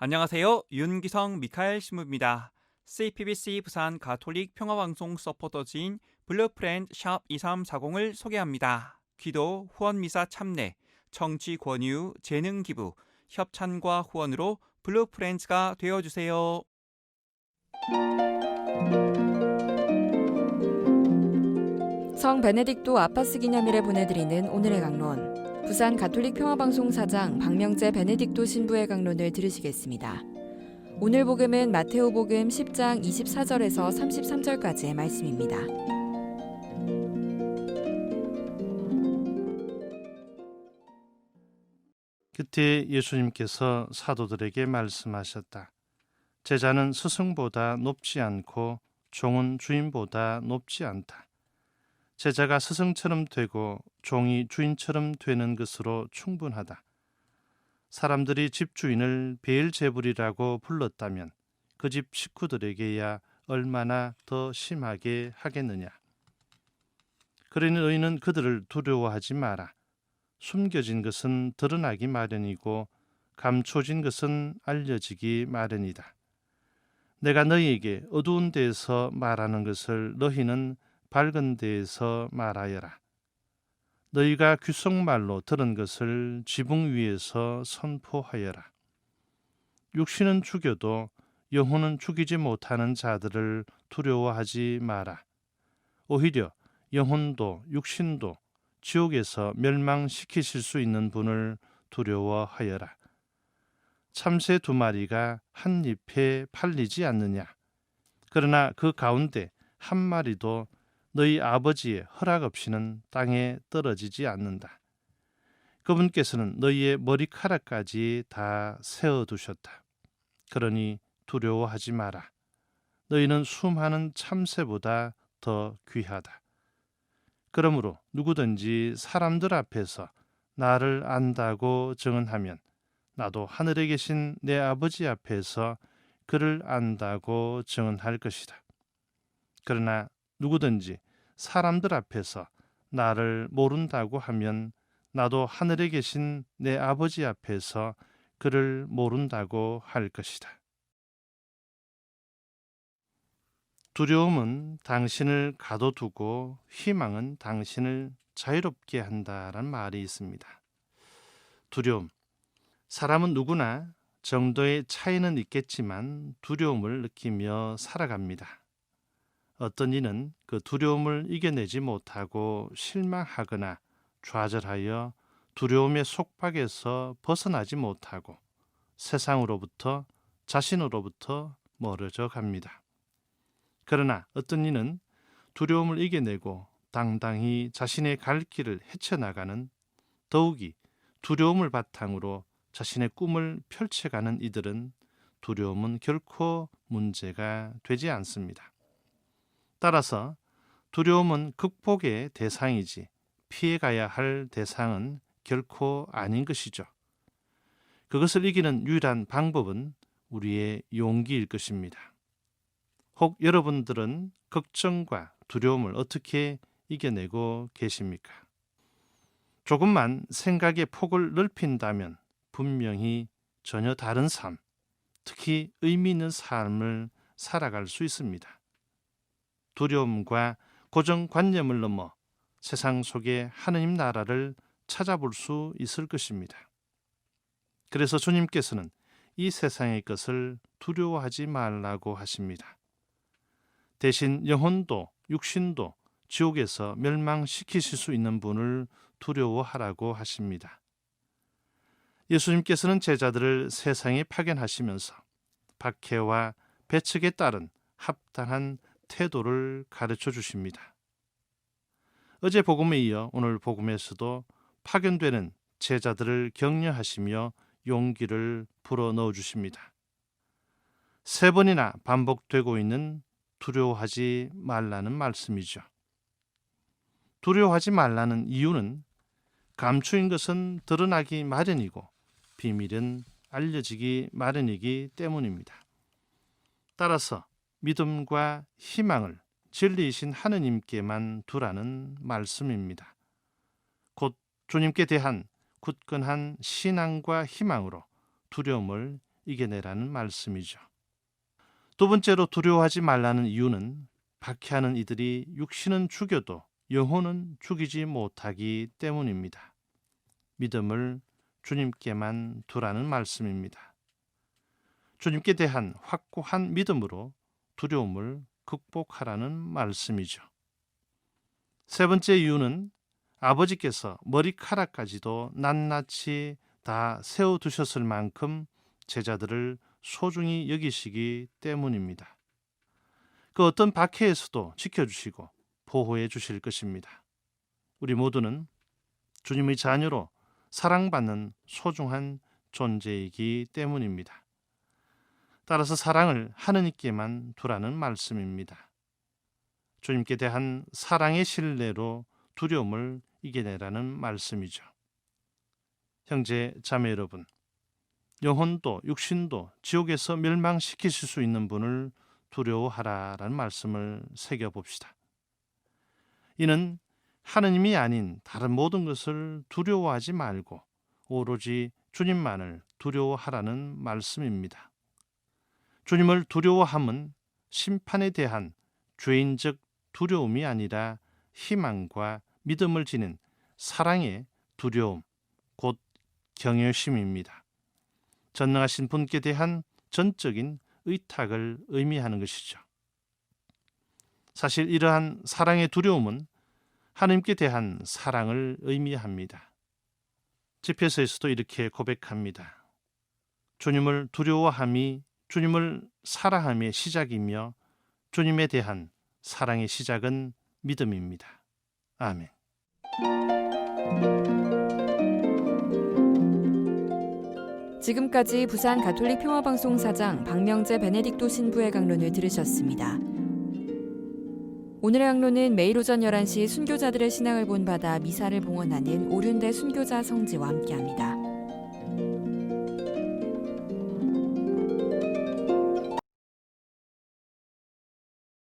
안녕하세요. 윤기성 미카엘 신부입니다. CPBC 부산 가톨릭 평화방송 서포터즈인 블루프렌드 샵 2340을 소개합니다. 기도, 후원미사 참내, 정치 권유, 재능 기부, 협찬과 후원으로 블루프렌즈가 되어주세요. 성 베네딕토 아빠스 기념일에 보내드리는 오늘의 강론. 부산 가톨릭 평화방송 사장 박명재 베네딕토 신부의 강론을 들으시겠습니다. 오늘 복음은 마테오복음 10장 24절에서 33절까지의 말씀입니다. 그때 예수님께서 사도들에게 말씀하셨다. 제자는 스승보다 높지 않고 종은 주인보다 높지 않다. 제자가 스승처럼 되고 종이 주인처럼 되는 것으로 충분하다. 사람들이 집주인을 베엘제불이라고 불렀다면 그 집 식구들에게야 얼마나 더 심하게 하겠느냐. 그러니 너희는 그들을 두려워하지 마라. 숨겨진 것은 드러나기 마련이고 감춰진 것은 알려지기 마련이다. 내가 너희에게 어두운 데에서 말하는 것을 너희는 밝은 데에서 말하여라. 너희가 귓속말로 들은 것을 지붕 위에서 선포하여라. 육신은 죽여도 영혼은 죽이지 못하는 자들을 두려워하지 마라. 오히려 영혼도 육신도 지옥에서 멸망시키실 수 있는 분을 두려워하여라. 참새 2마리가 한 잎에 팔리지 않느냐. 그러나 그 가운데 한 마리도 너희 아버지의 허락 없이는 땅에 떨어지지 않는다. 그분께서는 너희의 머리카락까지 다 세어두셨다. 그러니 두려워하지 마라. 너희는 수많은 참새보다 더 귀하다. 그러므로 누구든지 사람들 앞에서 나를 안다고 증언하면 나도 하늘에 계신 내 아버지 앞에서 그를 안다고 증언할 것이다. 그러나 누구든지 사람들 앞에서 나를 모른다고 하면 나도 하늘에 계신 내 아버지 앞에서 그를 모른다고 할 것이다. 두려움은 당신을 가둬두고 희망은 당신을 자유롭게 한다라는 말이 있습니다. 두려움. 사람은 누구나 정도의 차이는 있겠지만 두려움을 느끼며 살아갑니다. 어떤 이는 그 두려움을 이겨내지 못하고 실망하거나 좌절하여 두려움의 속박에서 벗어나지 못하고 세상으로부터 자신으로부터 멀어져 갑니다. 그러나 어떤 이는 두려움을 이겨내고 당당히 자신의 갈 길을 헤쳐나가는, 더욱이 두려움을 바탕으로 자신의 꿈을 펼쳐가는 이들은 두려움은 결코 문제가 되지 않습니다. 따라서 두려움은 극복의 대상이지 피해가야 할 대상은 결코 아닌 것이죠. 그것을 이기는 유일한 방법은 우리의 용기일 것입니다. 혹 여러분들은 걱정과 두려움을 어떻게 이겨내고 계십니까? 조금만 생각의 폭을 넓힌다면 분명히 전혀 다른 삶, 특히 의미 있는 삶을 살아갈 수 있습니다. 두려움과 고정관념을 넘어 세상 속의 하느님 나라를 찾아볼 수 있을 것입니다. 그래서 주님께서는 이 세상의 것을 두려워하지 말라고 하십니다. 대신 영혼도 육신도 지옥에서 멸망시키실 수 있는 분을 두려워하라고 하십니다. 예수님께서는 제자들을 세상에 파견하시면서 박해와 배척에 따른 합당한 태도를 가르쳐 주십니다. 어제 복음에 이어 오늘 복음에서도 파견되는 제자들을 격려하시며 용기를 불어넣어 주십니다. 3번이나 반복되고 있는 두려워하지 말라는 말씀이죠. 두려워하지 말라는 이유는 감추인 것은 드러나기 마련이고 비밀은 알려지기 마련이기 때문입니다. 따라서 믿음과 희망을 진리이신 하느님께만 두라는 말씀입니다. 곧 주님께 대한 굳건한 신앙과 희망으로 두려움을 이겨내라는 말씀이죠. 두 번째로 두려워하지 말라는 이유는 박해하는 이들이 육신은 죽여도 영혼은 죽이지 못하기 때문입니다. 믿음을 주님께만 두라는 말씀입니다. 주님께 대한 확고한 믿음으로 두려움을 극복하라는 말씀이죠. 세 번째 이유는 아버지께서 머리카락까지도 낱낱이 다 세워두셨을 만큼 제자들을 소중히 여기시기 때문입니다. 그 어떤 박해에서도 지켜주시고 보호해 주실 것입니다. 우리 모두는 주님의 자녀로 사랑받는 소중한 존재이기 때문입니다. 따라서 사랑을 하느님께만 두라는 말씀입니다. 주님께 대한 사랑의 신뢰로 두려움을 이겨내라는 말씀이죠. 형제 자매 여러분, 영혼도 육신도 지옥에서 멸망시키실 수 있는 분을 두려워하라라는 말씀을 새겨봅시다. 이는 하느님이 아닌 다른 모든 것을 두려워하지 말고 오로지 주님만을 두려워하라는 말씀입니다. 주님을 두려워함은 심판에 대한 죄인적 두려움이 아니라 희망과 믿음을 지닌 사랑의 두려움, 곧 경외심입니다. 전능하신 분께 대한 전적인 의탁을 의미하는 것이죠. 사실 이러한 사랑의 두려움은 하나님께 대한 사랑을 의미합니다. 집회서에서도 이렇게 고백합니다. 주님을 두려워함이 주님을 사랑함의 시작이며 주님에 대한 사랑의 시작은 믿음입니다. 아멘. 지금까지 부산 가톨릭 평화방송 사장 박명재 베네딕토 신부의 강론을 들으셨습니다. 오늘의 강론은 매일 오전 11시 순교자들의 신앙을 본받아 미사를 봉헌하는 오륜대 순교자 성지와 함께합니다.